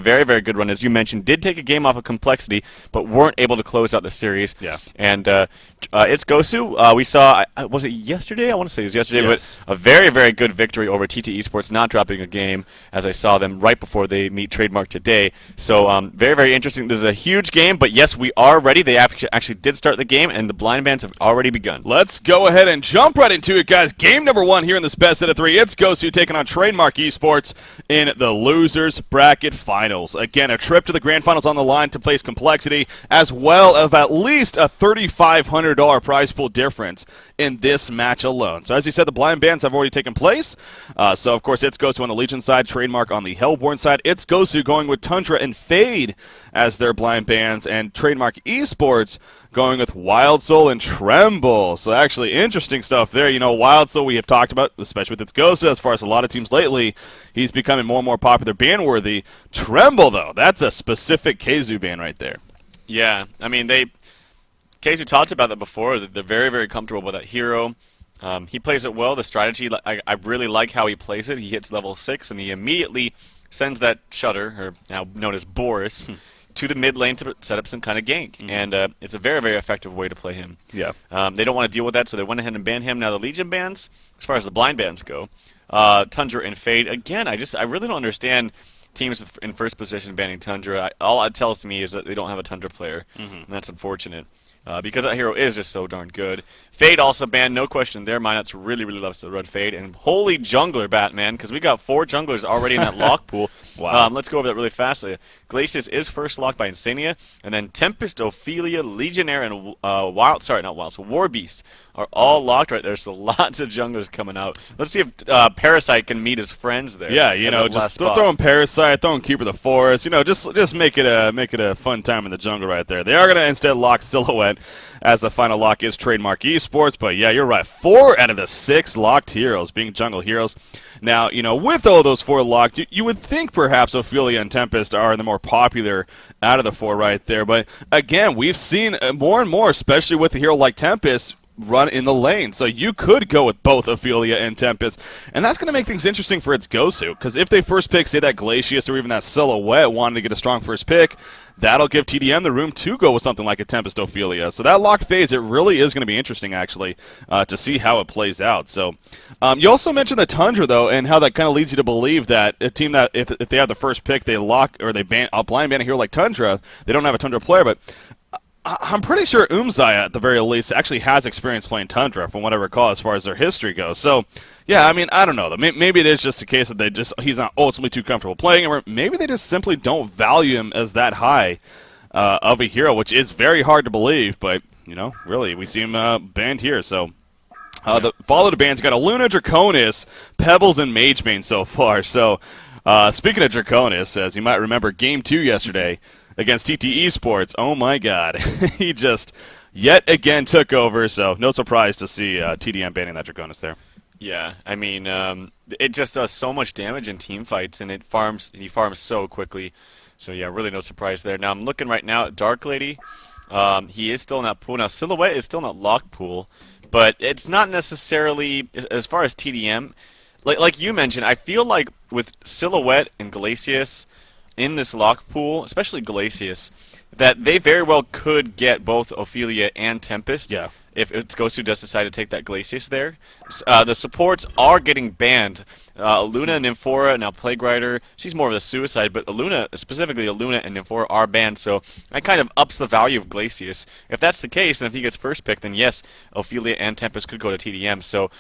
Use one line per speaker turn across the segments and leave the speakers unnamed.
very, very good run, as you mentioned. Did take a game off of Complexity, but weren't able to close out the series.
Yeah.
And it's Gosu. We saw, was it yesterday? I want to say it was yesterday,
Yes.
but a very, very good victory over TT Esports, not dropping a game, as I saw them right before they meet Trademark today. So very, very interesting. This is a huge game, but yes, we are ready. They actually did start the game, and the blind bands have already begun.
Let's go ahead and jump right into it, guys. Game number 1 here in this best out of 3. It's Gosu taking on Trademark Esports in the Losers Bracket Finals. Again, a trip to the Grand Finals on the line to place Complexity, as well as at least a $3,500 prize pool difference in this match alone. So as you said, the blind bands have already taken place. So, of course, it's Gosu on the Legion side, Trademark on the Hellborn side. It's Gosu going with Tundra and Fade as their blind bands, and Trademark Esports going with Wild Soul and Tremble. So actually interesting stuff there. You know, Wild Soul we have talked about, especially with its Gosu, as far as a lot of teams lately. He's becoming more and more popular, ban-worthy. Tremble, though, that's a specific Keizu ban right there.
Yeah, I mean, Keizu talked about that before. That they're very, very comfortable with that hero. He plays it well. The strategy, I really like how he plays it. He hits level 6, and he immediately sends that Shutter, or now known as Boris, to the mid lane to set up some kind of gank. And it's a very, very effective way to play him.
Yeah.
They don't want to deal with that, so they went ahead and banned him. Now the Legion bans, as far as the blind bans go, Tundra and Fade. Again, I really don't understand teams in first position banning Tundra. All it tells me is that they don't have a Tundra player, and that's unfortunate. Because that hero is just so darn good. Fade also banned, no question there. Minus really, really loves to run Fade. And holy jungler, Batman, because we got 4 junglers already in that lock pool.
Wow.
Let's go over that really fastly. Glacius is first locked by Insania, and then Tempest, Ophelia, Legionnaire, and War Beast are all locked right there. So lots of junglers coming out. Let's see if Parasite can meet his friends there.
Yeah, you know, just throw in Parasite, throw in Keeper of the Forest. You know, just make it a fun time in the jungle right there. They are going to instead lock Silhouette, as the final lock is Trademark Esports. But yeah, you're right. 4 out of the 6 locked heroes being jungle heroes. Now, you know, with all those 4 locked, you would think perhaps Ophelia and Tempest are the more popular out of the 4 right there. But again, we've seen more and more, especially with a hero like Tempest, run in the lane. So you could go with both Ophelia and Tempest, and that's going to make things interesting for its Gosu, because if they first pick, say, that Glacius or even that Silhouette wanting to get a strong first pick, that'll give tdM the room to go with something like a Tempest Ophelia. So that locked phase, it really is going to be interesting, actually, to see how it plays out. So you also mentioned the Tundra, though, and how that kind of leads you to believe that a team that, if they have the first pick, they lock, or they blind ban a hero like Tundra, they don't have a Tundra player, but I'm pretty sure Umzaya, at the very least, actually has experience playing Tundra, from what I recall, as far as their history goes. So, yeah, I mean, I don't know. Maybe it is just a case that he's not ultimately too comfortable playing him, or maybe they just simply don't value him as that high of a hero, which is very hard to believe. But, you know, really, we see him banned here. So, the follow the bans got a Luna, Draconis, Pebbles, and Magebane so far. So, speaking of Draconis, as you might remember, Game 2 yesterday against TT Esports, oh my god, he just yet again took over, so no surprise to see tdM banning that Draconis there.
Yeah, I mean, it just does so much damage in team fights, and he farms so quickly, so yeah, really no surprise there. Now I'm looking right now at Dark Lady. He is still in that pool. Now Silhouette is still in that lock pool, but it's not necessarily, as far as tdM, like you mentioned, I feel like with Silhouette and Glacius in this lock pool, especially Glacius, that they very well could get both Ophelia and Tempest.
Yeah.
If Gosu does decide to take that Glacius there. The supports are getting banned. Luna, Nymphora, now Plague Rider, she's more of a suicide, but Luna, specifically Luna and Nymphora are banned, so that kind of ups the value of Glacius. If that's the case, and if he gets first pick, then yes, Ophelia and Tempest could go to tdM. So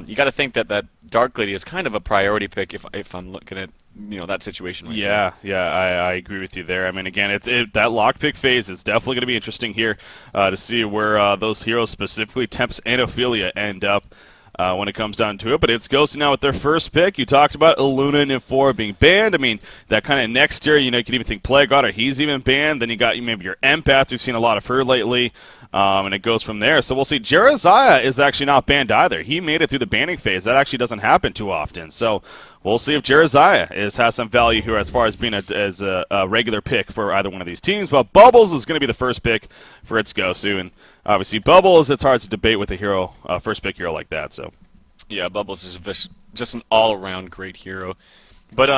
you got to think that Dark Lady is kind of a priority pick if I'm looking at that situation right there.
Yeah, I agree with you there. I mean, again, that lockpick phase is definitely going to be interesting here to see where those heroes, specifically Tempest and Ophelia, end up when it comes down to it. But it's Ghost now with their first pick. You talked about Luna and Nymphora being banned. I mean, that kind of next tier, you could even think Plague Rider, he's even banned. Then you got maybe your Empath. We've seen a lot of her lately. And it goes from there. So we'll see. Jerizaiah is actually not banned either. He made it through the banning phase. That actually doesn't happen too often. So we'll see if Jerizaiah has some value here as far as being a regular pick for either one of these teams. But Bubbles is going to be the first pick for its Gosu. And obviously Bubbles, it's hard to debate with a hero, first pick hero like that. So
yeah, Bubbles is just an all-around great hero. But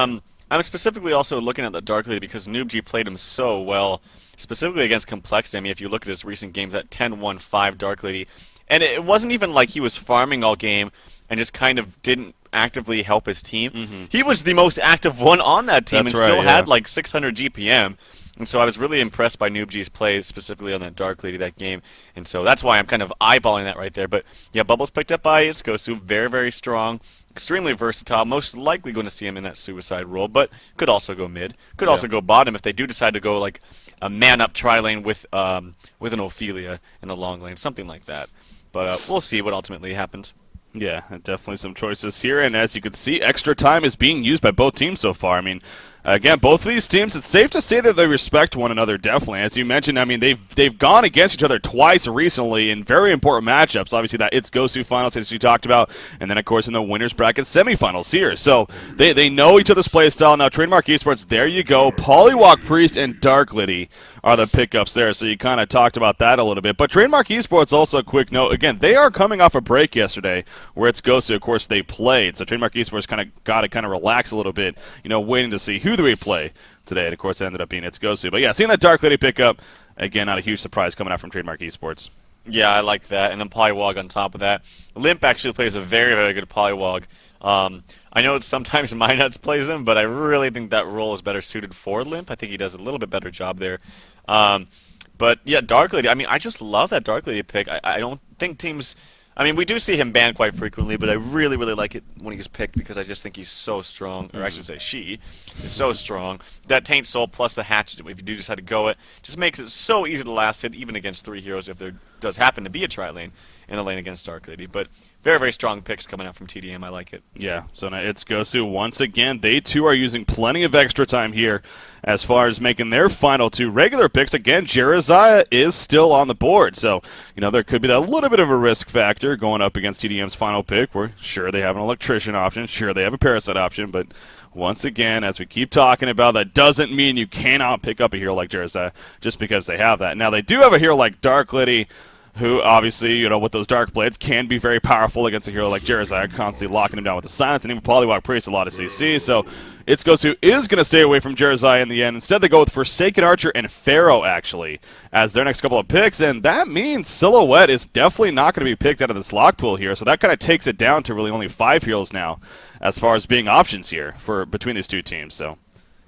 I'm specifically also looking at the Dark Lady because NoobG played him so well, specifically against Complexity. I mean, if you look at his recent games, at 10-1-5 Dark Lady, and it wasn't even like he was farming all game and just kind of didn't actively help his team. He was the most active one on that team
That's
and
right,
still
yeah.
had like 600 GPM. And so I was really impressed by NoobG's play, specifically on that Dark Lady that game. And so that's why I'm kind of eyeballing that right there. But yeah, Bubbles picked up by Itsukosu, very, very strong, extremely versatile. Most likely going to see him in that suicide role, but could also go mid. Could also go bottom if they do decide to go like a man-up tri-lane with an Ophelia in the long lane, something like that. But we'll see what ultimately happens.
Yeah, definitely some choices here, and as you can see, extra time is being used by both teams so far. I mean, again, both of these teams, it's safe to say that they respect one another, definitely. As you mentioned, I mean, they've gone against each other twice recently in very important matchups. Obviously, that It's Gosu finals, as you talked about, and then, of course, in the winners bracket semifinals here. So they know each other's play style. Now, Trademark Esports, there you go. Polywalk Priest and Dark Liddy are the pickups there, so you kind of talked about that a little bit. But Trademark Esports, also a quick note, again, they are coming off a break yesterday where It's Gosu, of course, they played. So Trademark Esports kind of got to kind of relax a little bit, waiting to see who do we play today. And, of course, it ended up being It's Gosu. But, yeah, seeing that Dark Lady pickup, again, not a huge surprise coming out from Trademark Esports.
Yeah, I like that. And then Polywog on top of that. Limp actually plays a very, very good Polywog. I know it's sometimes Minuts plays him, but I really think that role is better suited for Limp. I think he does a little bit better job there. But yeah, Dark Lady, I mean, I just love that Dark Lady pick. I don't think teams... I mean, we do see him banned quite frequently, but I really, really like it when he's picked because I just think he's so strong, or I should say she is so strong. That Taint Soul plus the Hatchet, if you do decide to go it, just makes it so easy to last hit, even against 3 heroes if there does happen to be a tri-lane in the lane against Dark Lady. But very, very strong picks coming out from tdM. I like it.
Yeah, so now It's Gosu once again. They, too, are using plenty of extra time here as far as making their final 2 regular picks. Again, Jeremiah is still on the board, so, there could be that little bit of a risk factor going up against tdM's final pick, where, sure, they have an Electrician option, sure, they have a Parasite option, but once again, as we keep talking about, that doesn't mean you cannot pick up a hero like Jeremiah just because they have that. Now, they do have a hero like Dark Liddy, who obviously, with those Dark Blades can be very powerful against a hero like Jeremiah, constantly locking him down with the silence, and even Polywalk Priest a lot of CC, so It's Gosu is going to stay away from Jeremiah in the end. Instead, they go with Forsaken Archer and Pharaoh, actually, as their next couple of picks, and that means Silhouette is definitely not going to be picked out of this lock pool here, so that kind of takes it down to really only 5 heroes now, as far as being options here for between these two teams, so.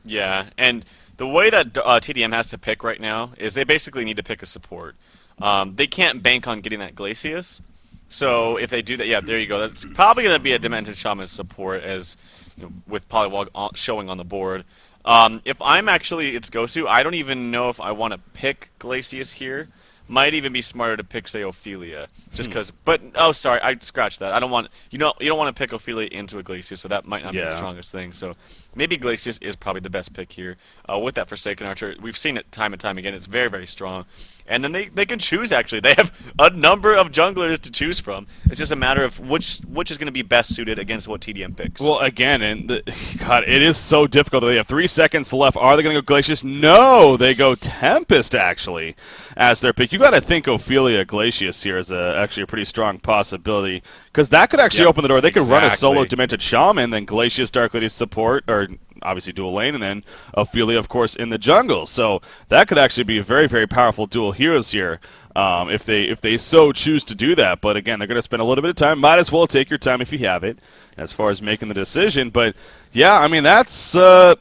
Yeah, and the way that tdM has to pick right now is they basically need to pick a support. They can't bank on getting that Glacius. So if they do that, yeah, there you go. That's probably going to be a Demented Shaman support, as with Polywog showing on the board. If I'm actually It's Gosu, I don't even know if I want to pick Glacius here. Might even be smarter to pick, say, Ophelia, just because. But oh, sorry, I scratched that. I don't want you don't want to pick Ophelia into a Glacius, so that might not be the strongest thing. So maybe Glacius is probably the best pick here. With that Forsaken Archer, we've seen it time and time again. It's very, very strong. And then they can choose, actually. They have a number of junglers to choose from. It's just a matter of which is going to be best suited against what tdM picks.
Well, again, God, it is so difficult. They have 3 seconds left. Are they going to go Glacius? No, they go Tempest, actually, as their pick. You got to think Ophelia Glacius here is actually a pretty strong possibility, because that could actually open the door. They could run a solo Demented Shaman, then Glacius Dark Lady support, or obviously dual lane, and then Ophelia, of course, in the jungle. So that could actually be a very, very powerful dual heroes here if they so choose to do that. But again, they're going to spend a little bit of time. Might as well take your time if you have it as far as making the decision. But yeah, I mean, that's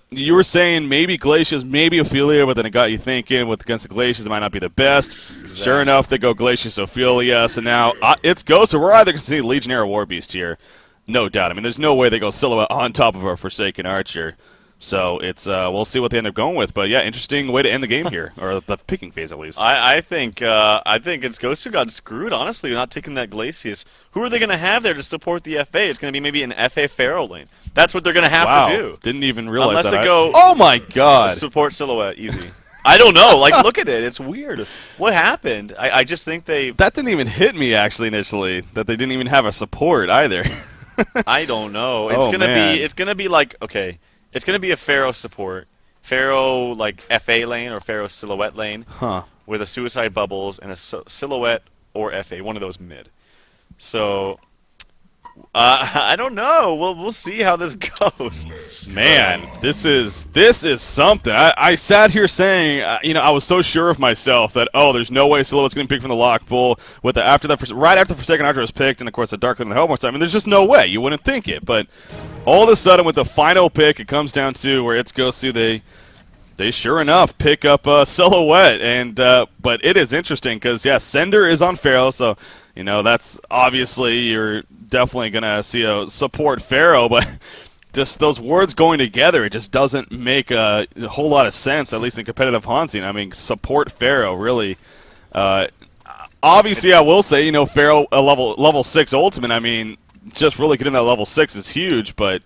you were saying maybe Glacius, maybe Ophelia, but then it got you thinking against the Glacius, it might not be the best. Exactly. Sure enough, they go Glacius, Ophelia. So now It's Ghost. So we're either going to see Legionnaire Warbeast here. No doubt. I mean, there's no way they go Silhouette on top of our Forsaken Archer. So it's we'll see what they end up going with. But yeah, interesting way to end the game here, or the picking phase at least.
I think It's Ghost who got screwed, honestly, not taking that Glacius. Who are they going to have there to support the FA? It's going to be maybe an FA Pharaoh lane. That's what they're going to have to do.
Didn't even realize
Unless
that.
They go,
oh my God!
Support Silhouette, easy. I don't know. Like, look at it. It's weird. What happened? I just think
that didn't even hit me actually initially. That they didn't even have a support either.
I don't know. It's gonna be like, okay, it's gonna be a Pharaoh support, Pharaoh like FA lane or Pharaoh Silhouette lane, with a Suicide Bubbles and a Silhouette or FA, one of those mid. So I don't know. We'll see how this goes.
Man, this is something. I sat here saying, I was so sure of myself that there's no way Silhouette's getting picked from the lock pool with right after the Forsaken Archer was picked, and of course the Dark Lady and the Hellborn side. I mean, there's just no way. You wouldn't think it, but all of a sudden with the final pick, it comes down to where it's goes to they sure enough pick up Silhouette, and but it is interesting because Sender is on Pharaoh, so that's obviously you're definitely gonna see a support Pharaoh, but just those words going together, it just doesn't make a whole lot of sense, at least in competitive HoN scene. I mean, support Pharaoh really. Obviously, I will say, Pharaoh a level 6 ultimate. I mean, just really getting that level 6 is huge, but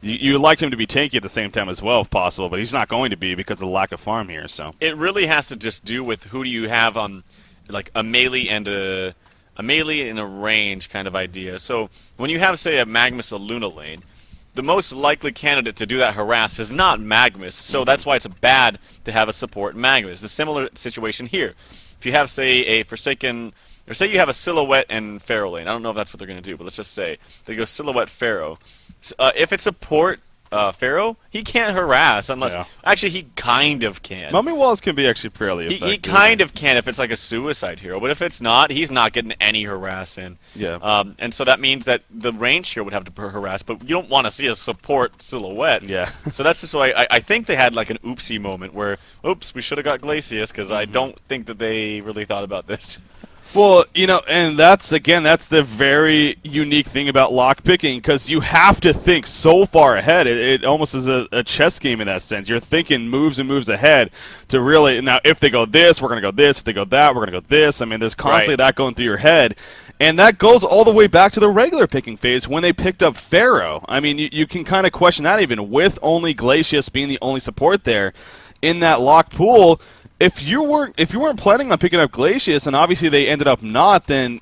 you like him to be tanky at the same time as well, if possible, but he's not going to be because of the lack of farm here. So
it really has to just do with who do you have on, like a melee and a range kind of idea. So when you have, say, a Magmus, a Luna lane, the most likely candidate to do that harass is not Magmus. So that's why it's bad to have a support Magmus. The similar situation here. If you have, say, a Forsaken, or say you have a Silhouette and Pharaoh lane. I don't know if that's what they're going to do, but let's just say they go Silhouette Pharaoh. If it's support Pharaoh, he can't harass unless...
Yeah.
Actually, he kind of can.
Mummy Walls can be actually fairly effective.
He kind of can if it's like a suicide hero, but if it's not, he's not getting any harass in.
Yeah.
And so that means that the range here would have to harass, but you don't want to see a support Silhouette.
Yeah.
So that's just why I think they had like an oopsie moment where, oops, we should have got Glacius, because I don't think that they really thought about this.
Well, and that's the very unique thing about lockpicking, because you have to think so far ahead. It almost is a chess game in that sense. You're thinking moves and moves ahead to really, now if they go this, we're going to go this. If they go that, we're going to go this. I mean, there's constantly that going through your head. And that goes all the way back to the regular picking phase when they picked up Pharaoh. I mean, you can kind of question that even with only Glacius being the only support there in that lock pool. If you weren't planning on picking up Glacius, and obviously they ended up not, then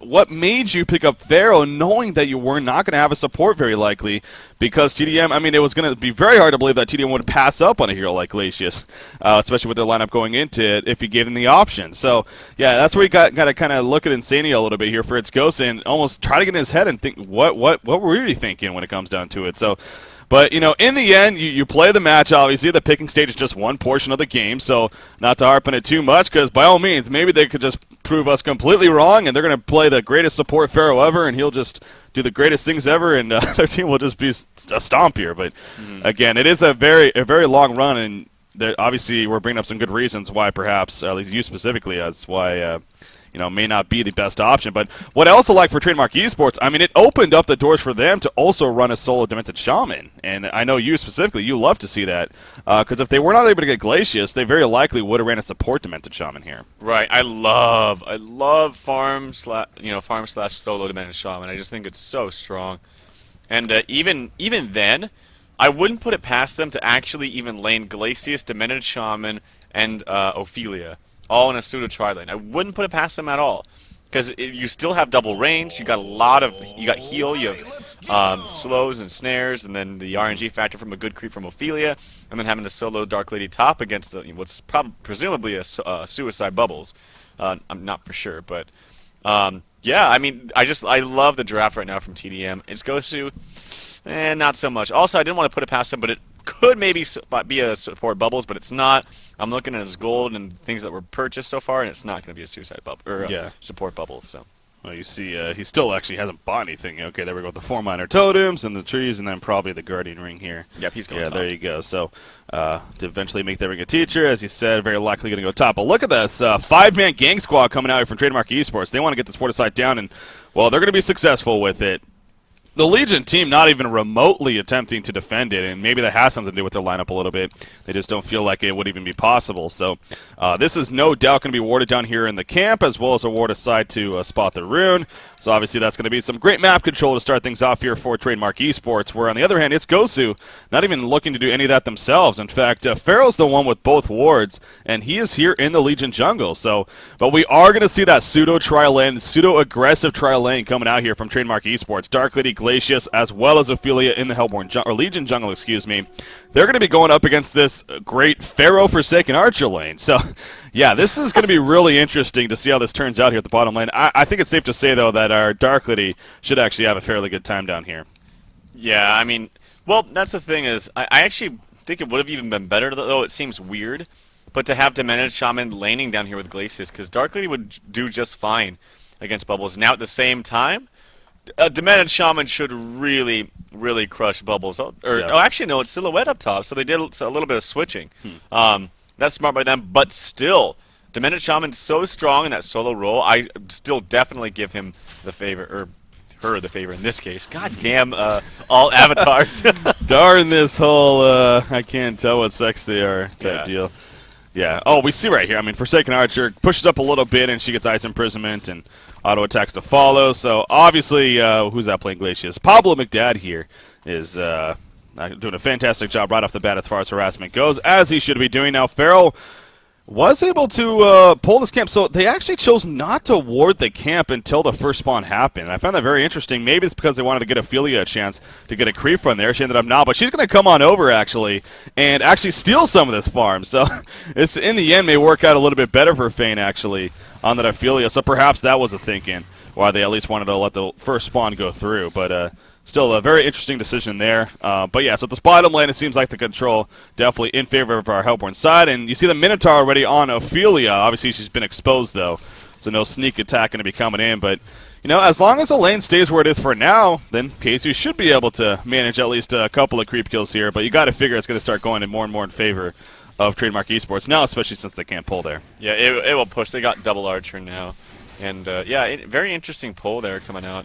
what made you pick up Pharaoh, knowing that you were not going to have a support very likely, because tdM. I mean, it was going to be very hard to believe that tdM would pass up on a hero like Glacius, especially with their lineup going into it if you gave them the option. So yeah, that's where you got to kind of look at Insania a little bit here for its ghost and almost try to get in his head and think what were we really thinking when it comes down to it. So. But, in the end, you play the match, obviously. The picking stage is just one portion of the game, so not to harp on it too much, because by all means, maybe they could just prove us completely wrong, and they're going to play the greatest support Pharaoh ever, and he'll just do the greatest things ever, and their team will just be a stomp here. But, again, it is a very long run, and obviously we're bringing up some good reasons why perhaps, at least you specifically, as why... may not be the best option. But what I also like for Trademark Esports, I mean, it opened up the doors for them to also run a solo Demented Shaman. And I know you specifically, you love to see that. Because if they were not able to get Glacius, they very likely would have ran a support Demented Shaman here.
Right. I love farm slash solo Demented Shaman. I just think it's so strong. And even then, I wouldn't put it past them to actually even lane Glacius, Demented Shaman, and Ophelia. All in a pseudo tri-lane. I wouldn't put it past them at all, because you still have double range. You got you got heal. You have slows and snares, and then the RNG factor from a good creep from Ophelia, and then having a solo Dark Lady top against what's presumably a suicide Bubbles. I'm not for sure, but yeah. I mean, I love the draft right now from tdM. It's Gosu, not so much. Also, I didn't want to put it past them, but it could maybe be a support Bubbles, but it's not. I'm looking at his gold and things that were purchased so far, and it's not going to be a suicide bubble or support Bubbles. So.
Well, you see, he still actually hasn't bought anything. Okay, there we go. The 4 minor totems and the trees, and then probably the guardian ring here.
Yep, he's going top.
There you go. So to eventually make that ring a teacher, as you said, very likely going to go top. But look at this 5-man gang squad coming out here from Trademark Esports. They want to get this Fortisite down, and well, they're going to be successful with it. The Legion team not even remotely attempting to defend it, and maybe that has something to do with their lineup a little bit. They just don't feel like it would even be possible. So this is no doubt going to be warded down here in the camp, as well as a ward aside to spot the rune. So obviously that's going to be some great map control to start things off here for Trademark Esports, where on the other hand, it's Gosu not even looking to do any of that themselves. In fact, Pharaoh's the one with both wards, and he is here in the Legion jungle. So, but we are going to see that pseudo-tri-lane, pseudo-aggressive tri-lane coming out here from Trademark Esports. Dark Lady, Glacius as well as Ophelia in the Legion jungle, excuse me. They're going to be going up against this great Pharaoh Forsaken Archer lane. So, yeah, this is going to be really interesting to see how this turns out here at the bottom lane. I think it's safe to say, though, that our Dark Lady should actually have a fairly good time down here.
Yeah, I mean, well, that's the thing is, I actually think it would have even been better, though it seems weird, but to have Demented Shaman laning down here with Glacius, because Dark Lady would do just fine against Bubbles. Now, at the same time, Demented Shaman should really, really crush Bubbles. Actually, no, it's Silhouette up top, so they did a little bit of switching. That's smart by them, but still, Demented Shaman's so strong in that solo role, I still definitely give him the favor, or her the favor in this case. God damn, all avatars.
Darn this whole, I can't tell what sex they are type deal. Yeah. Oh, we see right here. I mean, Forsaken Archer pushes up a little bit, and she gets Ice Imprisonment and auto attacks to follow. So obviously, who's that playing Glacius? Pablo McDad here is doing a fantastic job right off the bat as far as harassment goes, as he should be doing. Now, Pharaoh was able to pull this camp, so they actually chose not to ward the camp until the first spawn happened. I found that very interesting. Maybe it's because they wanted to get Ophelia a chance to get a creep from there. She ended up not, but she's going to come on over, actually, and actually steal some of this farm. So it's in the end may work out a little bit better for Fane, actually, on that Ophelia. So perhaps that was a thinking, why they at least wanted to let the first spawn go through. But still a very interesting decision there. But yeah, so at this bottom lane, it seems like the control definitely in favor of our Hellborn side. And you see the Minotaur already on Ophelia. Obviously, she's been exposed, though, so no sneak attack going to be coming in. But, you know, as long as the lane stays where it is for now, then KSU should be able to manage at least a couple of creep kills here. But you got to figure it's going to start going in more and more in favor of Trademark Esports now, especially since they can't pull there.
Yeah, it will push. They got double Archer now. And, yeah, very interesting pull there coming out.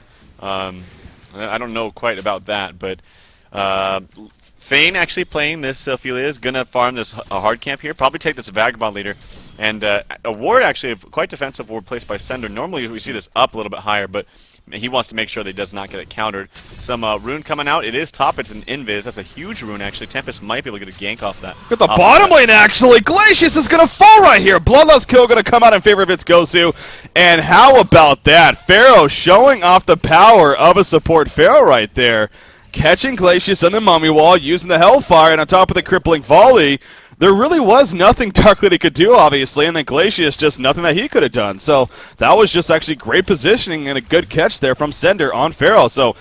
I don't know quite about that, but Fane actually playing this Ophelia is going to farm this hard camp here, probably take this Vagabond leader, and a ward actually, quite defensive ward placed by Sender. Normally we see this up a little bit higher, but he wants to make sure that he does not get it countered. Some rune coming out. It is top. It's an invis. That's a huge rune, actually. Tempest might be able to get a gank off that.
At the bottom lane, actually. Glacius is going to fall right here. Bloodlust kill going to come out in favor of its Gosu. And how about that? Pharaoh showing off the power of a support Pharaoh right there. Catching Glacius on the mummy wall, using the Hellfire, and on top of the crippling volley. There really was nothing Dark Lady could do, obviously, and then Glacius just nothing that he could have done. So that was just actually great positioning and a good catch there from Sender on Pharaoh. So,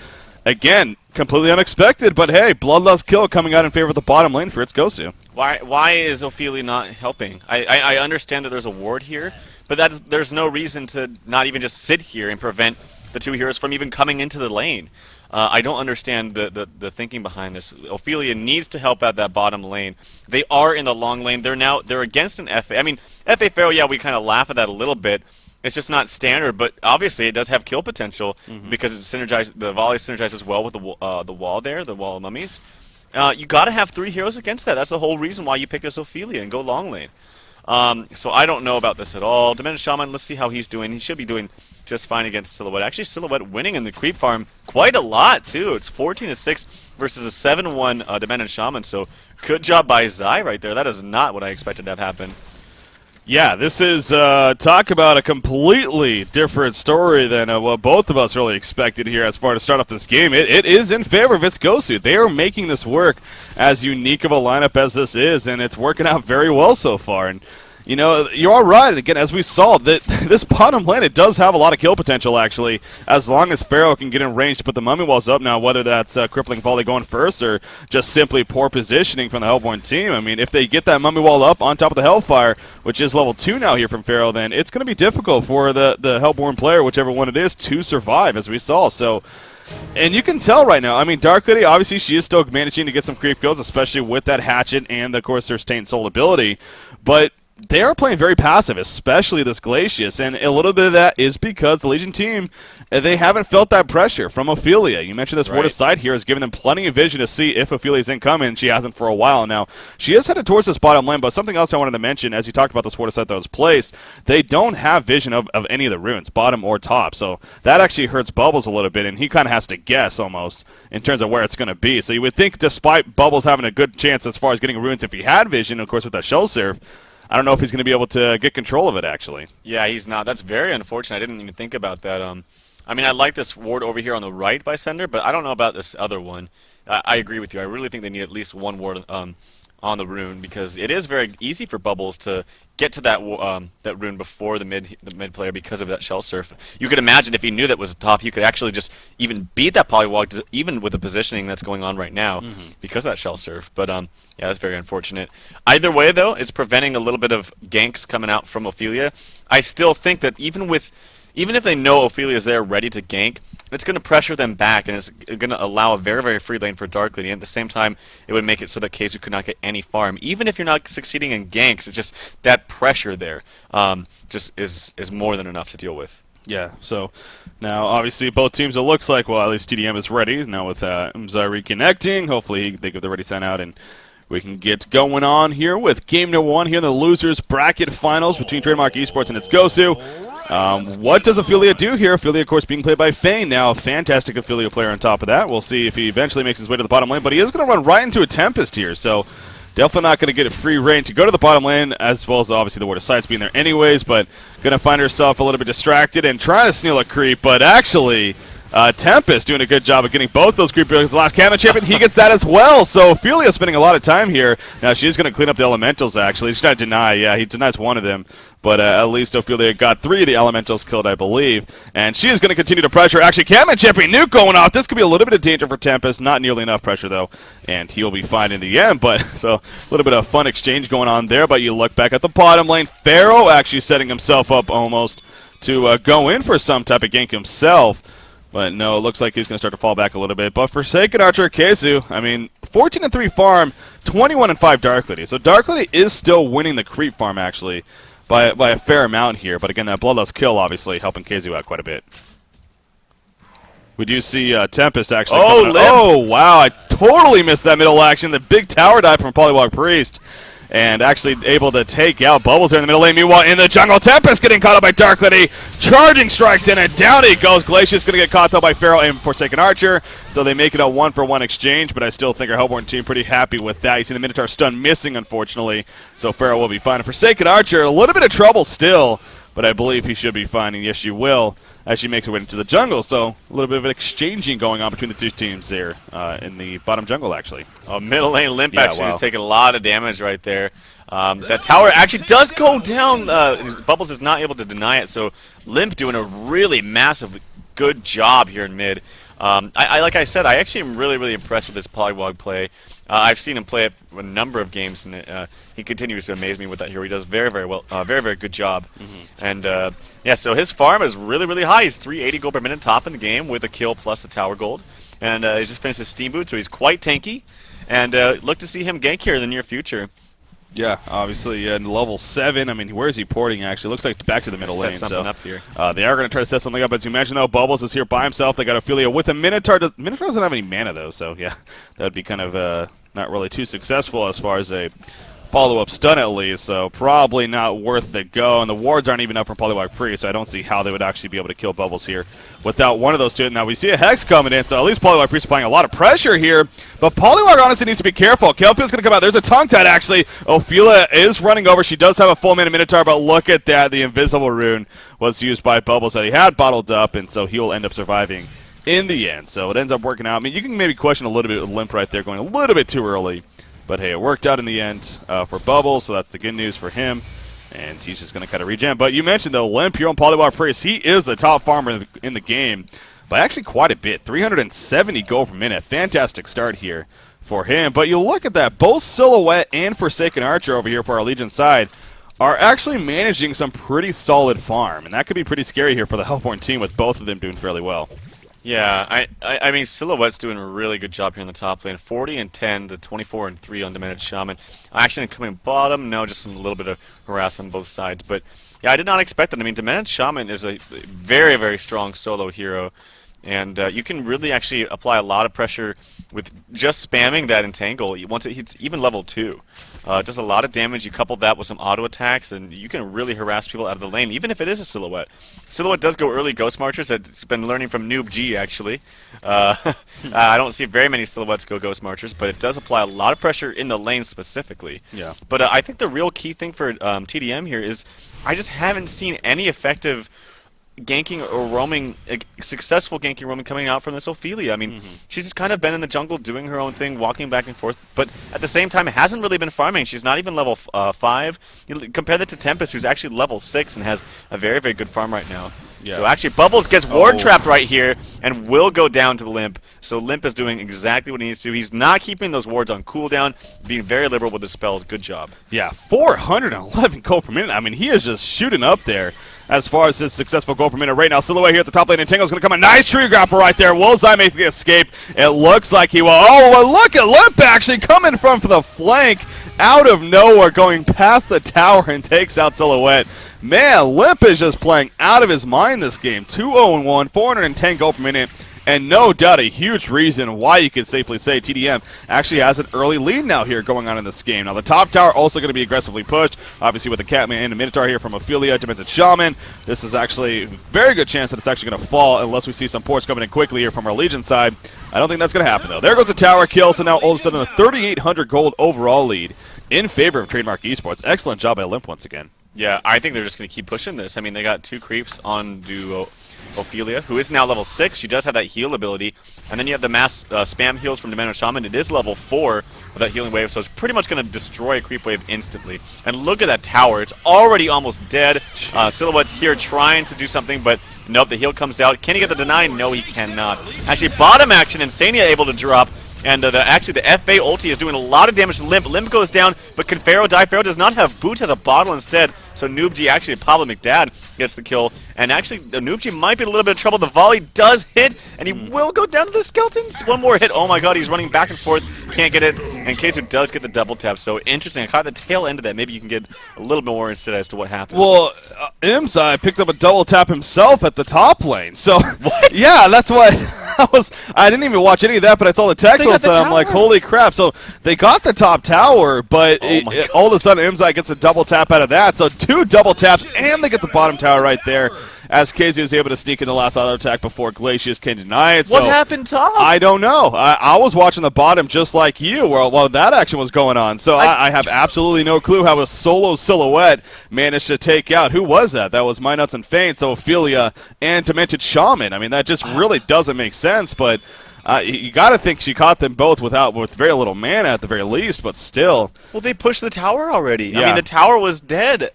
again, completely unexpected, but hey, Bloodlust kill coming out in favor of the bottom lane for its Gosu.
Why is Ophelia not helping? I understand that there's a ward here, but there's no reason to not even just sit here and prevent the two heroes from even coming into the lane. I don't understand the thinking behind this. Ophelia needs to help out that bottom lane. They are in the long lane. They're against an FA. I mean, FA Pharaoh, yeah, we kind of laugh at that a little bit. It's just not standard, but obviously it does have kill potential because the volley synergizes well with the wall there, the wall of mummies. You got to have 3 heroes against that. That's the whole reason why you pick this Ophelia and go long lane. So I don't know about this at all. Demented Shaman, let's see how he's doing. He should be doing just fine against Silhouette. Actually, Silhouette winning in the creep farm quite a lot, too. It's 14-6 versus a 7-1 Demented Shaman, so good job by Zai right there. That is not what I expected to have happen.
Yeah, this is talk about a completely different story than what both of us really expected here as far to start off this game. It is in favor of its Gosu. They are making this work as unique of a lineup as this is, and it's working out very well so far. And you know, you are right. Again, as we saw, that this bottom lane, it does have a lot of kill potential, actually, as long as Pharaoh can get in range to put the mummy walls up. Now, whether that's crippling volley going first or just simply poor positioning from the Hellborn team. I mean, if they get that mummy wall up on top of the Hellfire, which is level 2 now here from Pharaoh, then it's going to be difficult for the Hellborn player, whichever one it is, to survive, as we saw. So, and you can tell right now, I mean, Dark Lady, obviously, she is still managing to get some creep kills, especially with that hatchet and, of course, her Taint Soul ability. But they are playing very passive, especially this Glacius, and a little bit of that is because the Legion team, they haven't felt that pressure from Ophelia. You mentioned this Ward of Sight here has given them plenty of vision to see if Ophelia's incoming. She hasn't for a while now. She is headed towards this bottom lane, but something else I wanted to mention, as you talked about this Ward of Sight that was placed, they don't have vision of any of the runes, bottom or top, so that actually hurts Bubbles a little bit, and he kind of has to guess almost in terms of where it's going to be. So you would think, despite Bubbles having a good chance as far as getting runes if he had vision, of course with that Shell Serve, I don't know if he's going to be able to get control of it, actually.
Yeah, he's not. That's very unfortunate. I didn't even think about that. I mean, I like this ward over here on the right by Sender, but I don't know about this other one. I agree with you. I really think they need at least one ward on the rune because it is very easy for Bubbles to get to that rune before the mid player because of that shell surf. You could imagine if he knew that was top, he could actually just even beat that polywog even with the positioning that's going on right now because of that shell surf. But yeah, that's very unfortunate. Either way, though, it's preventing a little bit of ganks coming out from Ophelia. I still think that even if they know Ophelia's there ready to gank, it's going to pressure them back, and it's going to allow a very, very free lane for Dark Lady. And at the same time, it would make it so that Keizu could not get any farm. Even if you're not succeeding in ganks, it's just that pressure there just is more than enough to deal with.
Yeah, so now obviously both teams, it looks like, well, at least tdM is ready. Now with Mzai reconnecting, hopefully they give the ready sign out, and we can get going on here with game number 1 here in the losers bracket finals between Trademark Esports and its Gosu. What does Ophelia do here? Ophelia, of course, being played by Fane. Now, a fantastic Ophelia player on top of that. We'll see if he eventually makes his way to the bottom lane, but he is going to run right into a Tempest here, so definitely not going to get a free reign to go to the bottom lane, as well as obviously the Ward of Sights being there anyways, but going to find herself a little bit distracted and trying to steal a creep, but actually Tempest doing a good job of getting both those creep abilities. The last Cabinet Champion, he gets that as well. So Ophelia spending a lot of time here. Now she's going to clean up the elementals, actually. She's not deny. Yeah, he denies one of them. But at least Ophelia got 3 of the elementals killed, I believe. And she is going to continue to pressure. Actually, Cabinet Champion nuke going off. This could be a little bit of danger for Tempest. Not nearly enough pressure, though. And he will be fine in the end. But so a little bit of fun exchange going on there. But you look back at the bottom lane. Pharaoh actually setting himself up almost to go in for some type of gank himself. But no, it looks like he's going to start to fall back a little bit. But Forsaken Archer Keizu, I mean, 14-3 farm, 21-5 Dark Lady. So Dark Lady is still winning the creep farm, actually, by a fair amount here. But again, that Bloodlust kill, obviously, helping Keizu out quite a bit. We do see Tempest, actually. Oh, wow, I totally missed that middle action. The big tower dive from Polywog Priest. And actually able to take out Bubbles there in the middle lane. Meanwhile, in the jungle, Tempest getting caught up by Dark Lady. Charging strikes in, and down he goes. Glacius going to get caught, though, by Pharaoh and Forsaken Archer. So they make it a 1-for-1 exchange, but I still think our Hellborn team pretty happy with that. You see the Minotaur stun missing, unfortunately. So Pharaoh will be fine. Forsaken Archer, a little bit of trouble still, but I believe he should be fine, and yes, you will, as she makes her way into the jungle. So a little bit of an exchanging going on between the two teams there in the bottom jungle, actually.
Oh, middle lane Limp actually is taking a lot of damage right there. That tower actually does go down. Bubbles is not able to deny it, so Limp doing a really massive good job here in mid. Like I said, I actually am really, really impressed with this Polywog play. I've seen him play it a number of games, and he continues to amaze me with that hero. He does very, very well, very, very good job. And yeah, so his farm is really, really high. He's 380 gold per minute top in the game with a kill plus the tower gold. And he just finished his Steam Boot, so he's quite tanky. And look to see him gank here in the near future.
Yeah, obviously in level 7. I mean, where is he porting, actually? Looks like back to the middle lane.
Set something up here.
They are going to try to set something up. As you mentioned, though, Bubbles is here by himself. They got Ophelia with a Minotaur. Minotaur doesn't have any mana, though, so yeah, that would be kind of not really too successful as far as a follow-up stun, at least, so probably not worth the go. And the wards aren't even up from Polywog Priest, so I don't see how they would actually be able to kill Bubbles here without one of those two. Now we see a Hex coming in, so at least Polywog Priest applying a lot of pressure here. But Polywog honestly needs to be careful. Kelfield's going to come out. There's a tongue tied, actually. Ophelia is running over. She does have a full mana Minotaur, but look at that. The invisible rune was used by Bubbles that he had bottled up, and so he will end up surviving in the end. So it ends up working out. I mean, you can maybe question a little bit with Limp right there, going a little bit too early. But hey, it worked out in the end for Bubbles, so that's the good news for him. And he's just going to kind of regen. But you mentioned, though, Limp here on Polywog Priest, he is the top farmer in the game by actually quite a bit. 370 gold per minute. Fantastic start here for him. But you look at that, both Silhouette and Forsaken Archer over here for our Legion side are actually managing some pretty solid farm. And that could be pretty scary here for the Hellborn team with both of them doing fairly well.
Yeah, I mean, Silhouette's doing a really good job here in the top lane. 40-10 to 24-3 on Demented Shaman. Actually, coming bottom, no, just a little bit of harass on both sides. But yeah, I did not expect that. I mean, Demented Shaman is a very, very strong solo hero. And you can really actually apply a lot of pressure with just spamming that Entangle once it hits even level 2. It does a lot of damage. You couple that with some auto attacks, and you can really harass people out of the lane, even if it is a Silhouette. Silhouette does go early Ghost Marchers. It's been learning from Noob G, actually. I don't see very many Silhouettes go Ghost Marchers, but it does apply a lot of pressure in the lane specifically.
Yeah.
But I think the real key thing for tdM here is I just haven't seen any effective ganking or roaming, successful ganking roaming coming out from this Ophelia. I mean, she's just kind of been in the jungle doing her own thing, walking back and forth, but at the same time hasn't really been farming. She's not even level 5. Compare that to Tempest, who's actually level 6 and has a very, very good farm right now. Yeah. So actually, Bubbles gets ward trapped right here and will go down to Limp. So Limp is doing exactly what he needs to. He's not keeping those wards on cooldown, being very liberal with his spells. Good job.
Yeah, 411 gold per minute. I mean, he is just shooting up there as far as his successful gold per minute right now. Silhouette here at the top lane, and Tango's going to come a nice tree grapple right there. Will Zai make the escape? It looks like he will. Oh, well, look at Limp actually coming from the flank out of nowhere, going past the tower and takes out Silhouette. Man, Limp is just playing out of his mind this game. 2-0-1, 410 gold per minute, and no doubt a huge reason why you could safely say tdM actually has an early lead now here going on in this game. Now, the top tower also going to be aggressively pushed, obviously with the Catman and the Minotaur here from Ophelia, Demented Shaman. This is actually a very good chance that it's actually going to fall unless we see some ports coming in quickly here from our Legion side. I don't think that's going to happen, though. There goes the tower kill, so now all of a sudden a 3,800 gold overall lead in favor of Trademark Esports. Excellent job by Limp once again.
Yeah, I think they're just going to keep pushing this. I mean, they got 2 creeps on Ophelia, who is now level 6. She does have that heal ability. And then you have the mass spam heals from Demented Shaman. It is level 4 with that healing wave, so it's pretty much going to destroy a creep wave instantly. And look at that tower. It's already almost dead. Silhouette's here trying to do something, but nope, the heal comes out. Can he get the deny? No, he cannot. Actually, bottom action, Insania able to drop. And actually, the FA ulti is doing a lot of damage to Limp. Limp goes down, but can Pharaoh die? Pharaoh does not have boots, has a bottle instead. So Noobg, actually Pablo McDad, gets the kill. And actually, Noobg might be in a little bit of trouble. The volley does hit, and he will go down to the skeletons. One more hit. Oh my god, he's running back and forth. Can't get it. And Keizu does get the double tap. So interesting. I caught the tail end of that. Maybe you can get a little bit more instead as to what happened.
Well, Imzai picked up a double tap himself at the top lane. So,
what?
Yeah, that's why I didn't even watch any of that, but I saw the text and I'm like, holy crap. So they got the top tower, but all of a sudden Imzai gets a double tap out of that. So 2 double taps, and they get the bottom tower right there, as Keizu was able to sneak in the last auto attack before Glacius can deny it.
What happened top?
I don't know. I was watching the bottom just like you while that action was going on. So I have absolutely no clue how a solo Silhouette managed to take out. Who was that? That was My Nuts and Faint, so Ophelia and Demented Shaman. I mean, that just really doesn't make sense, but you got to think she caught them both with very little mana at the very least, but still.
Well, they pushed the tower already.
Yeah.
I mean, the tower was dead.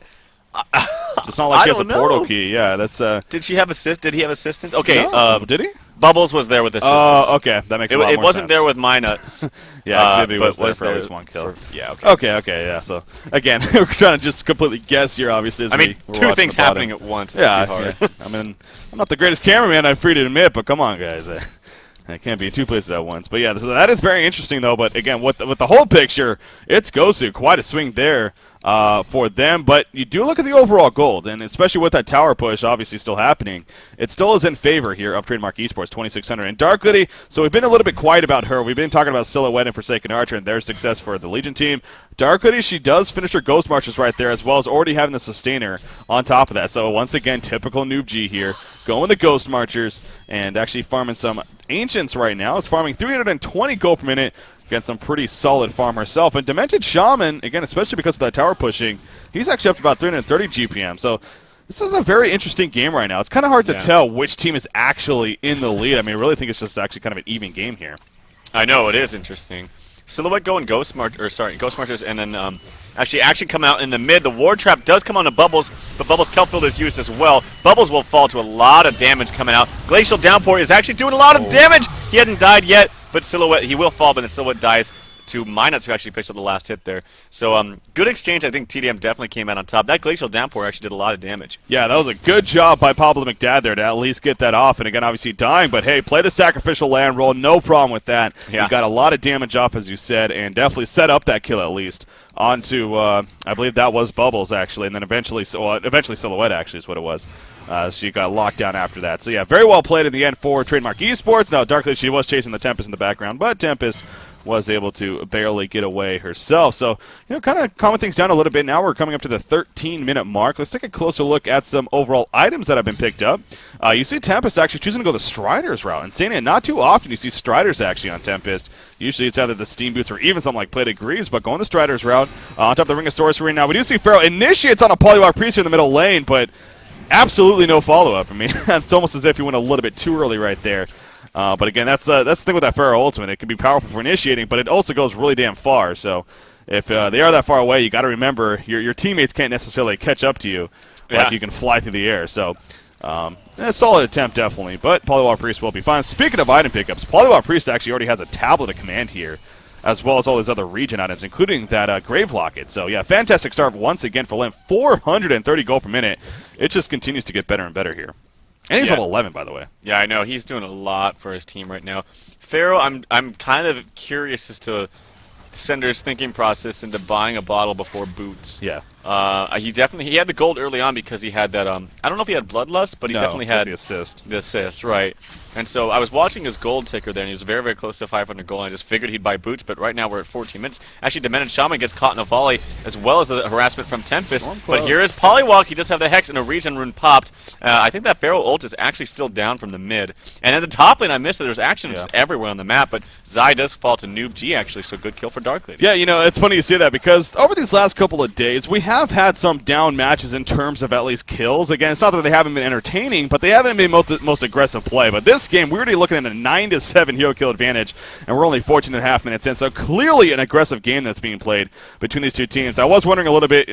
It's not like she has a portal key. Yeah, that's.
Did she have assist? Did he have assistance? Okay.
No. Did he?
Bubbles was there with assistance.
Oh, okay. That makes a lot more sense.
It wasn't there with My Nuts.
Yeah, Xibby
but
was there for at least one kill.
Yeah, okay.
Okay, yeah. So, again, we're trying to just completely guess here, obviously.
I mean, 2 things happening at once. It's too hard.
Yeah. I mean, I'm not the greatest cameraman, I'm free to admit, but come on, guys. I can't be in 2 places at once. But, yeah, that is very interesting, though. But, again, with the whole picture, it's Gosu. Quite a swing there for them. But you do look at the overall gold, and especially with that tower push obviously still happening, it still is in favor here of Trademark Esports, 2,600. And Dark Lady, so we've been a little bit quiet about her. We've been talking about Silhouette and Forsaken Archer and their success for the Legion team. Dark Lady, she does finish her Ghost Marches right there, as well as already having the Sustainer on top of that. So once again, typical Noob G here, going the Ghost Marchers and actually farming some Ancients right now. It's farming 320 gold per minute. Against some pretty solid farm herself. And Demented Shaman, again, especially because of that tower pushing, he's actually up to about 330 GPM. So this is a very interesting game right now. It's kind of hard to tell which team is actually in the lead. I mean, I really think it's just actually kind of an even game here.
I know, it is interesting. Silhouette going Ghost Marchers, and then actually come out in the mid. The Ward Trap does come on to Bubbles, but Bubbles' Kelpfield is used as well. Bubbles will fall to a lot of damage coming out. Glacial Downpour is actually doing a lot of damage. He hadn't died yet, but Silhouette, he will fall, but Silhouette dies to My Nuts, who actually picks up the last hit there. So, good exchange. I think tdM definitely came out on top. That Glacial Downpour actually did a lot of damage.
Yeah, that was a good job by Pablo McDad there to at least get that off. And again, obviously dying, but hey, play the sacrificial land roll. No problem with that.
Yeah.
You got a lot of damage off, as you said, and definitely set up that kill at least onto, I believe that was Bubbles, actually, and then eventually Silhouette, actually, is what it was. So you got locked down after that. So yeah, very well played in the end for Trademark Esports. Now, Darkly, she was chasing the Tempest in the background, but Tempest was able to barely get away herself. So, kind of calming things down a little bit. Now we're coming up to the 13-minute mark. Let's take a closer look at some overall items that have been picked up. You see Tempest actually choosing to go the Striders route. And not too often you see Striders actually on Tempest. Usually it's either the Steam Boots or even something like Plated Greaves, but going the Striders route on top of the Ring of Sorcery. Now we do see Pharaoh initiates on a Polywalk Priest here in the middle lane, but absolutely no follow-up. I mean, it's almost as if you went a little bit too early right there. But again, that's the thing with that Pharaoh ultimate. It can be powerful for initiating, but it also goes really damn far. So if they are that far away, you got to remember your teammates can't necessarily catch up to you like you can fly through the air. So a solid attempt, definitely. But Polywog Priest will be fine. Speaking of item pickups, Polywog Priest actually already has a tablet of command here, as well as all his other region items, including that Grave Locket. So, yeah, fantastic start once again for Lim. 430 gold per minute. It just continues to get better and better here. And he's level 11, by the way.
Yeah, I know. He's doing a lot for his team right now. Pharaoh, I'm kind of curious as to Sender's thinking process into buying a bottle before boots.
Yeah.
He had the gold early on because he had that I don't know if he had Bloodlust, but he definitely had
the assist.
The assist, right. And so I was watching his gold ticker there, and he was very, very close to 500 gold, and I just figured he'd buy boots, but right now we're at 14 minutes. Actually, Demented Shaman gets caught in a volley, as well as the harassment from Tempest. But here is Polywog. He does have the Hex, and a regen rune popped. I think that Pharaoh ult is actually still down from the mid. And at the top lane, I missed that there's action just everywhere on the map, but Zai does fall to Noob G, actually, so good kill for Dark Lady.
Yeah, you know, it's funny you say that, because over these last couple of days, we have had some down matches in terms of at least kills. Again, it's not that they haven't been entertaining, but they haven't been most aggressive play. But this game, we're already looking at a 9-7 hero kill advantage, and we're only 14.5 minutes in. So clearly an aggressive game that's being played between these two teams. I was wondering a little bit,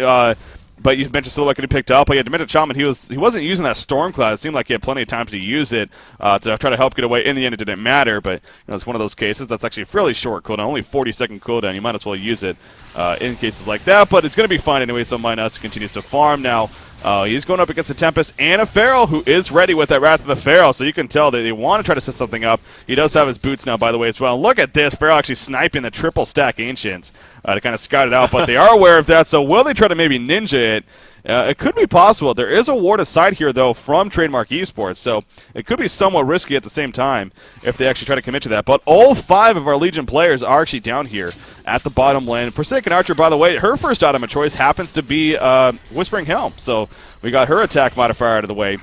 but you mentioned Silhouette could have picked up. But yeah, Demented Shaman, he wasn't using that Storm Cloud. It seemed like he had plenty of time to use it to try to help get away. In the end, it didn't matter. But it's one of those cases that's actually a fairly short cooldown, only 40-second cooldown. You might as well use it in cases like that. But it's going to be fine anyway. So Minus continues to farm now. He's going up against a Tempest and a Pharaoh who is ready with that Wrath of the Pharaoh, so you can tell that they want to try to set something up. He does have his boots now, by the way, as well. Look at this. Pharaoh actually sniping the triple stack Ancients to kind of scout it out, but they are aware of that, so will they try to maybe ninja it? It could be possible. There is a ward aside here, though, from Trademark Esports, so it could be somewhat risky at the same time if they actually try to commit to that. But all 5 of our Legion players are actually down here at the bottom lane. Forsaken Archer, by the way, her first item of choice happens to be Whispering Helm, so we got her attack modifier out of the way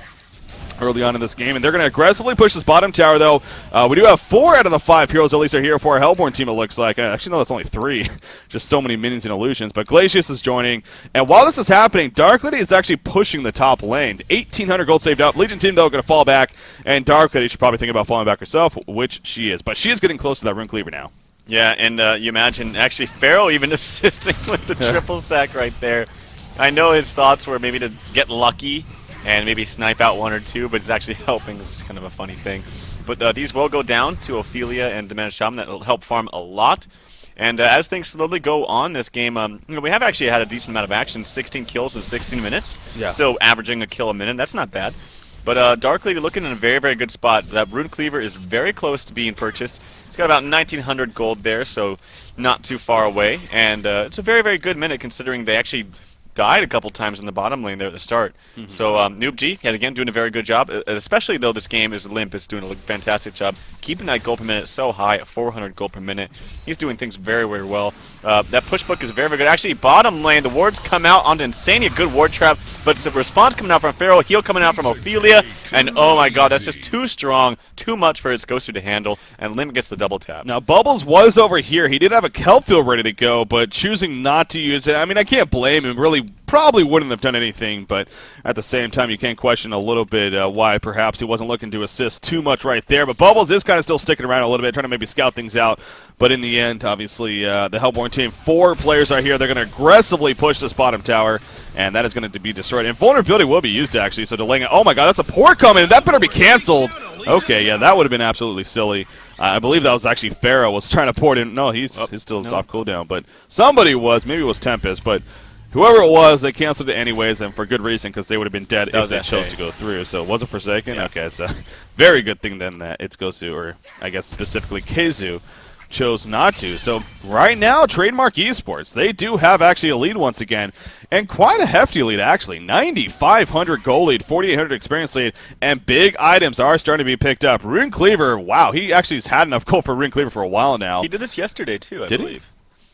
early on in this game, and they're going to aggressively push this bottom tower, though. We do have 4 out of the 5 heroes, at least, are here for our Hellborn team, it looks like. Actually, no, that's only 3. Just so many minions and illusions. But Glacius is joining, and while this is happening, Dark Lady is actually pushing the top lane. 1,800 gold saved up. Legion team, though, going to fall back, and Dark Lady should probably think about falling back herself, which she is. But she is getting close to that Rune Cleaver now.
Yeah, and you imagine, actually, Pharaoh even assisting with the triple stack right there. I know his thoughts were maybe to get lucky and maybe snipe out 1 or 2, but it's actually helping. This is kind of a funny thing. But these will go down to Ophelia and Demented Shaman. That will help farm a lot. And as things slowly go on this game, we have actually had a decent amount of action, 16 kills in 16 minutes.
Yeah.
So averaging a kill a minute, that's not bad. But Dark Lady looking in a very, very good spot. That Rune Cleaver is very close to being purchased. It's got about 1,900 gold there, so not too far away. And it's a very, very good minute considering they actually died a couple times in the bottom lane there at the start. So Noob G, yet again, doing a very good job, especially though this game is limp, is doing a fantastic job. Keeping that gold per minute so high at 400 gold per minute. He's doing things very, very well. That push book is very, very good. Actually, bottom lane, the wards come out onto Insania, good ward trap, but it's the response coming out from Pharaoh, heal coming out from Ophelia, and oh my god, that's just too strong, too much for its Ghostu to handle, and Limp gets the double tap.
Now, Bubbles was over here. He did have a kelp field ready to go, but choosing not to use it, I mean, I can't blame him. Really, probably wouldn't have done anything, but at the same time, you can question a little bit why perhaps he wasn't looking to assist too much right there. But Bubbles is kind of still sticking around a little bit, trying to maybe scout things out. But in the end, obviously, the Hellborn team, 4 players are here. They're going to aggressively push this bottom tower, and that is going to be destroyed. And vulnerability will be used, actually, so delaying it. Oh my god, that's a port coming, and that better be canceled. Okay, yeah, that would have been absolutely silly. I believe that was actually Pharaoh was trying to port in. No, he's still off cooldown, but somebody was. Maybe it was Tempest, but whoever it was, they canceled it anyways, and for good reason, because they would have been dead if they chose to go through. So was it Forsaken? Yeah. Okay, so very good thing then that it's Gosu, or I guess specifically Keizu, chose not to. So right now, Trademark Esports, they do have actually a lead once again, and quite a hefty lead actually. 9,500 goal lead, 4,800 experience lead, and big items are starting to be picked up. Rune Cleaver, wow, he actually has had enough gold for Rune Cleaver for a while now.
He did this yesterday too, I
did
believe.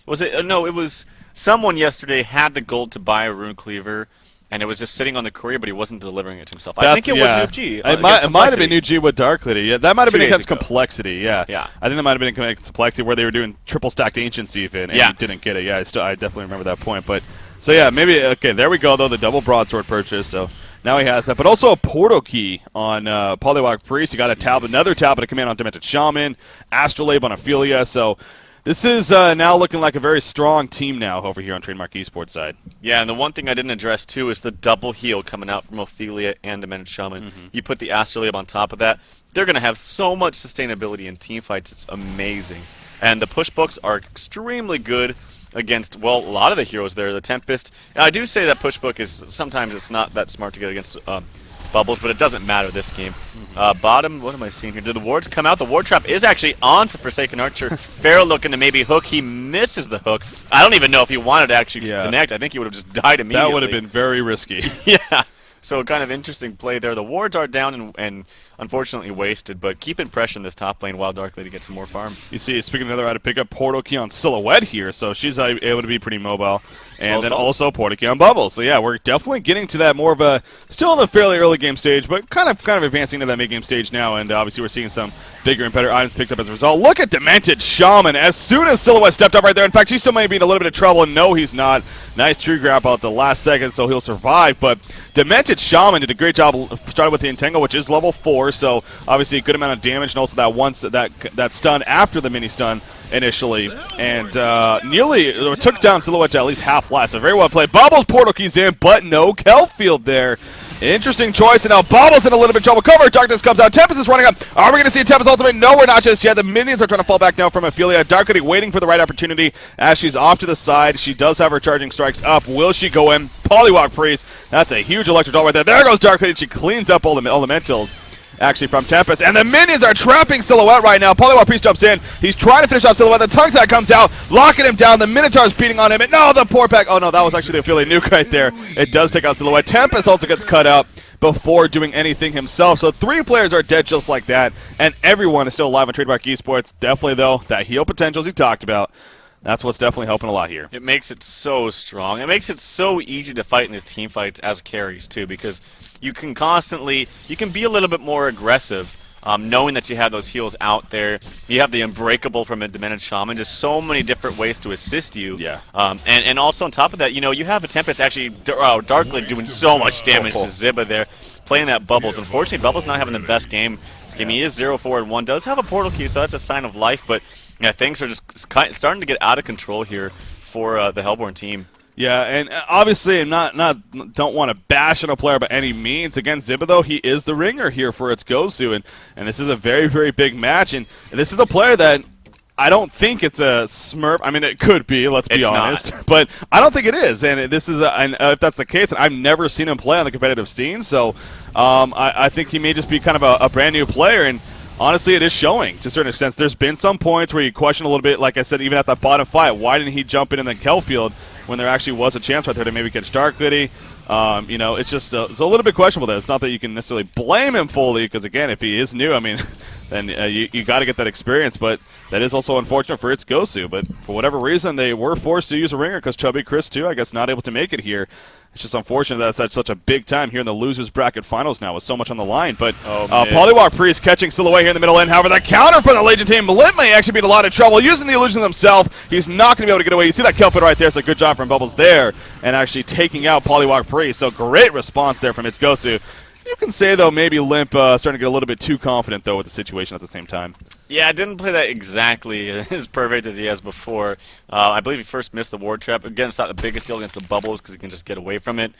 Was it? No, it was someone yesterday had the gold to buy a Rune Cleaver, and it was just sitting on the courier, but he wasn't delivering it to himself. I think it was Noob G.
It might have been Noob G with Dark Lady. Yeah, that might have been against Complexity. Yeah. I think that might have been against Complexity where they were doing triple stacked Ancients even, and he didn't get it. Yeah, I definitely remember that point. But so yeah, maybe okay. There we go though. The double broadsword purchase. So Now he has that, but also a portal key on Polywog Priest. He got a tablet, another tablet of command on Demented Shaman, Astrolabe on Ophelia. So this is now looking like a very strong team now over here on Trademark Esports side.
Yeah, and the one thing I didn't address too is the double heal coming out from Ophelia and Demented Shaman. You put the Astrolabe on top of that, they're going to have so much sustainability in team fights. It's amazing. And the push books are extremely good against, well, a lot of the heroes there. The Tempest. And I do say that push book is sometimes it's not that smart to get against bubbles, but it doesn't matter this game. Bottom, what am I seeing here? Did the wards come out? The ward trap is actually on to Forsaken Archer. Pharaoh looking to maybe hook. He misses the hook. I don't even know if he wanted to actually connect. I think he would have just died immediately.
That would have been very risky.
Yeah. So kind of interesting play there. The wards are down and unfortunately wasted, but keeping pressure in this top lane while Dark Lady gets some more farm.
You see, speaking of another, I had to pick up Portal Key on Silhouette here, so she's able to be pretty mobile. And then also Portal Key on Bubbles. So yeah, we're definitely getting to that more of a, still in the fairly early game stage, but kind of advancing to that mid game stage now, and obviously we're seeing some bigger and better items picked up as a result. Look at Demented Shaman. As soon as Silhouette stepped up right there, in fact, she still may be in a little bit of trouble. No, he's not. Nice tree grab out the last second, so he'll survive, but Demented Shaman did a great job. Started with the Entangle, which is level 4, so obviously a good amount of damage, and also that stun after the mini stun initially, and nearly took down Silhouette to at least half life. So very well played. Bubbles portal keys in, but no Kelfield there. Interesting choice, and now Bubbles in a little bit of trouble. Cover of Darkness comes out. Tempest is running up. Are we going to see a Tempest ultimate? No, we're not just yet. The minions are trying to fall back now from Ophelia. Dark Lady waiting for the right opportunity as she's off to the side. She does have her charging strikes up. Will she go in? Polywog Priest. That's a huge electric ult right there. There goes Dark Lady. She cleans up all the elementals. Actually from Tempest, and the minions are trapping Silhouette right now. Polywog Priest jumps in. He's trying to finish off Silhouette. The tongue tag comes out, locking him down. The Minotaur's beating on him, and no, the poor pack. Oh no, that was actually the Ophelia nuke right there. It does take out Silhouette. Tempest also gets cut out before doing anything himself. So 3 players are dead just like that, and everyone is still alive on Trademark Esports. Definitely, though, that heal potentials he talked about. That's what's definitely helping a lot here.
It makes it so strong. It makes it so easy to fight in these team fights as carries, too, because you can be a little bit more aggressive, knowing that you have those heals out there. You have the Unbreakable from a Demented Shaman, just so many different ways to assist you.
Yeah.
And also on top of that, you have a Tempest actually, Darkly doing so much damage to Ziba there, playing that Bubbles. Unfortunately, Bubbles not having the best game this game. He is 0-4-1, does have a portal key, so that's a sign of life, but yeah, things are just starting to get out of control here for the Hellborn team.
Yeah, and obviously I'm don't want to bash on a player by any means. Against Ziba, though, he is the ringer here for its Gozu, and this is a very, very big match, and this is a player that I don't think it's a Smurf. I mean, it could be, let's be honest, but I don't think it is, and this is and if that's the case, I've never seen him play on the competitive scene, so I think he may just be kind of a brand new player, and honestly, it is showing to a certain extent. There's been some points where you question a little bit, like I said, even at that bottom fight, why didn't he jump in then Kelfield when there actually was a chance right there to maybe catch Dark Lady? It's just it's a little bit questionable there. It's not that you can necessarily blame him fully, because again, if he is new, I mean, then you got to get that experience. But that is also unfortunate for its Gosu. But for whatever reason, they were forced to use a ringer because Chubby Chris too, I guess, not able to make it here. It's just unfortunate that it's at such a big time here in the losers bracket finals now with so much on the line. But Polywog Priest catching Silhouette here in the middle end. However, the counter for the Legion team. Limp may actually be in a lot of trouble using the illusions himself. He's not going to be able to get away. You see that Kelpit right there, so good job from Bubbles there and actually taking out Polywog Priest. So great response there from its Gosu. You can say, though, maybe Limp starting to get a little bit too confident, though, with the situation at the same time.
Yeah, I didn't play that exactly as perfect as he has before. I believe he first missed the ward trap. Again, it's not the biggest deal against the Bubbles because he can just get away from it.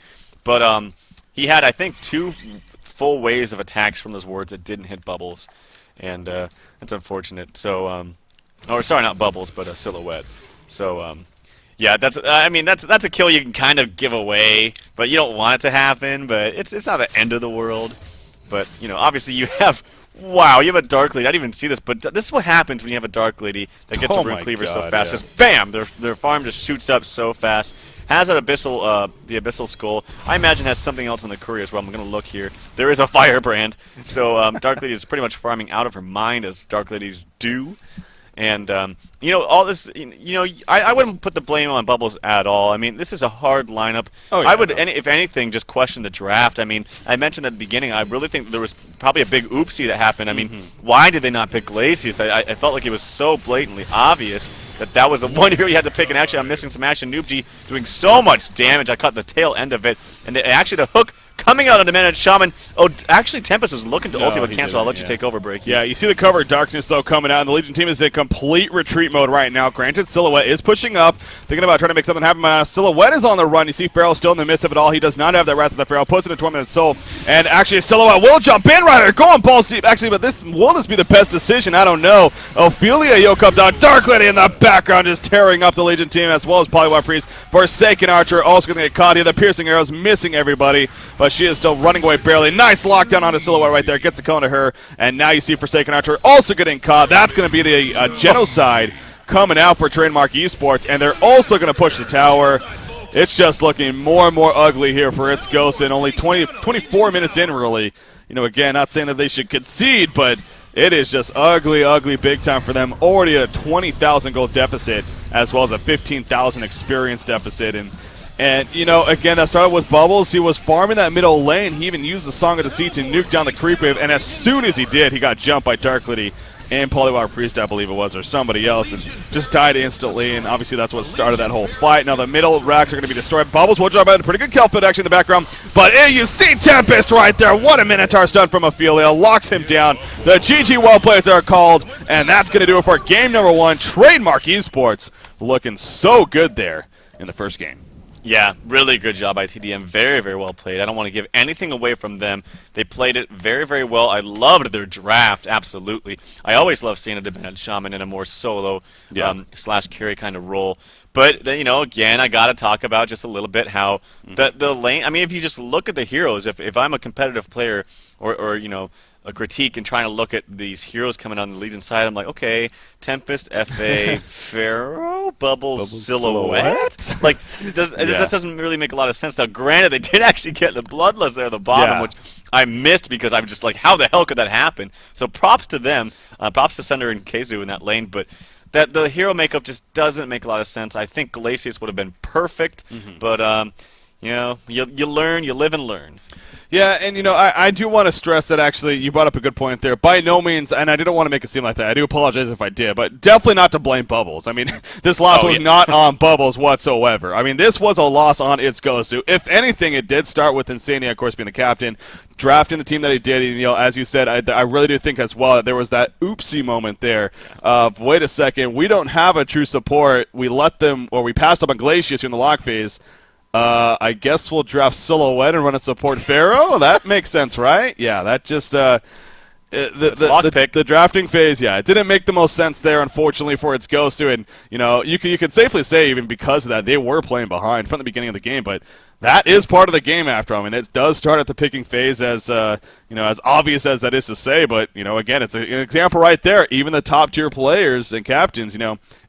But he had, I think, 2 full waves of attacks from those wards that didn't hit Bubbles. And that's unfortunate. So, or sorry, not Bubbles, but Silhouette. So, yeah, that's a kill you can kind of give away, but you don't want it to happen. But it's not the end of the world. But obviously you have you have a Dark Lady. I didn't even see this, but this is what happens when you have a Dark Lady that gets a Rune Cleaver so fast. Yeah. Just bam, their farm just shoots up so fast. Has that the Abyssal Skull. I imagine has something else in the courier as well. I'm going to look here. There is a Firebrand. So Dark Lady is pretty much farming out of her mind as Dark Ladies do. And, all this. I wouldn't put the blame on Bubbles at all. I mean, this is a hard lineup.
Oh, yeah,
I would,
no.
if anything, just question the draft. I mean, I mentioned at the beginning, I really think there was probably a big oopsie that happened. I mean, why did they not pick Glacius? I felt like it was so blatantly obvious that was the one hero you had to pick, and actually I'm missing some action. Noobji doing so much damage. I caught the tail end of it, and actually the hook coming out on the Managed Shaman. Oh, actually Tempest was looking to ulti, but cancel. I'll let you take over, Break.
Yeah, you see the cover of darkness, though, coming out, and the Legion team is in complete retreat mode right now. Granted, Silhouette is pushing up, thinking about trying to make something happen. Silhouette is on the run. You see Pharaoh still in the midst of it all. He does not have that Wrath of the Pharaoh. Puts in a tormented soul, and actually Silhouette will jump in right there, going balls deep. Actually, but will this be the best decision? I don't know. Ophelia comes out. Dark Lady in the background is tearing up the Legion team, as well as Polywire Priest. Forsaken Archer also going to get caught here. The piercing arrows missing everybody, but she is still running away barely. Nice lockdown onto Silhouette right there. Gets the cone to her, and now you see Forsaken Archer also getting caught. That's going to be the genocide coming out for Trademark Esports, and they're also going to push the tower. It's just looking more and more ugly here for It's Ghost, and only 24 minutes in, really. Again, not saying that they should concede, but it is just ugly, ugly big time for them. Already a 20,000 gold deficit, as well as a 15,000 experience deficit. And again, that started with Bubbles. He was farming that middle lane. He even used the Song of the Sea to nuke down the creep wave, and as soon as he did, he got jumped by Dark Lady and Polywire Priest, I believe it was, or somebody else, and just died instantly, and obviously that's what started that whole fight. Now the middle racks are going to be destroyed. Bubbles will drop out a pretty good kill fit actually in the background, but you see Tempest right there. What a Minotaur stun from Ophelia. Locks him down. The GG well plays are called, and that's going to do it for game number 1. Trademark Esports looking so good there in the first game.
Yeah, really good job by tdM. Very, very well played. I don't want to give anything away from them. They played it very, very well. I loved their draft, absolutely. I always love seeing a Dependent Shaman in a more solo slash carry kind of role. But, again, I got to talk about just a little bit how the lane, I mean, if you just look at the heroes, if I'm a competitive player or a critique and trying to look at these heroes coming on the Legion side, I'm like, okay, Tempest, FA, Pharaoh, Bubbles, Silhouette? Like, it doesn't really make a lot of sense. Now, granted, they did actually get the Bloodlust there at the bottom, which I missed because I'm just like, how the hell could that happen? So props to them. Props to Sender and Keizu in that lane, but that the hero makeup just doesn't make a lot of sense. I think Glacius would have been perfect, but, you learn, you live and learn.
Yeah, and I do want to stress that actually you brought up a good point there. By no means, and I didn't want to make it seem like that. I do apologize if I did, but definitely not to blame Bubbles. I mean, this loss was not on Bubbles whatsoever. I mean, this was a loss on It's Ghost. If anything, it did start with Insania, of course, being the captain, drafting the team that he did. And, as you said, I really do think as well that there was that oopsie moment there of, wait a second, we don't have a true support. We passed up on Glacius in the lock phase. I guess we'll draft Silhouette and run a support Pharaoh. That makes sense, right? Yeah, that just the drafting phase. Yeah, it didn't make the most sense there, unfortunately, for It's Ghost. And you could safely say even because of that they were playing behind from the beginning of the game, but that is part of the game after all. I mean, it does start at the picking phase, as as obvious as that is to say. But again, it's an example right there. Even the top tier players and captains,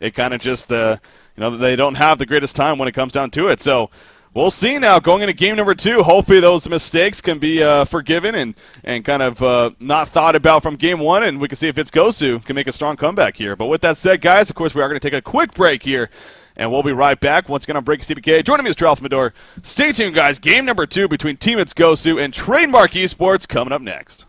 it kind of just they don't have the greatest time when it comes down to it. So we'll see now going into game number 2. Hopefully those mistakes can be forgiven and kind of not thought about from game 1, and we can see if It's Gosu can make a strong comeback here. But with that said, guys, of course, we are going to take a quick break here, and we'll be right back. Once again on Break CPK. Joining me is Tralph Mador. Stay tuned, guys. Game number 2 between Team It's Gosu and Trademark Esports coming up next.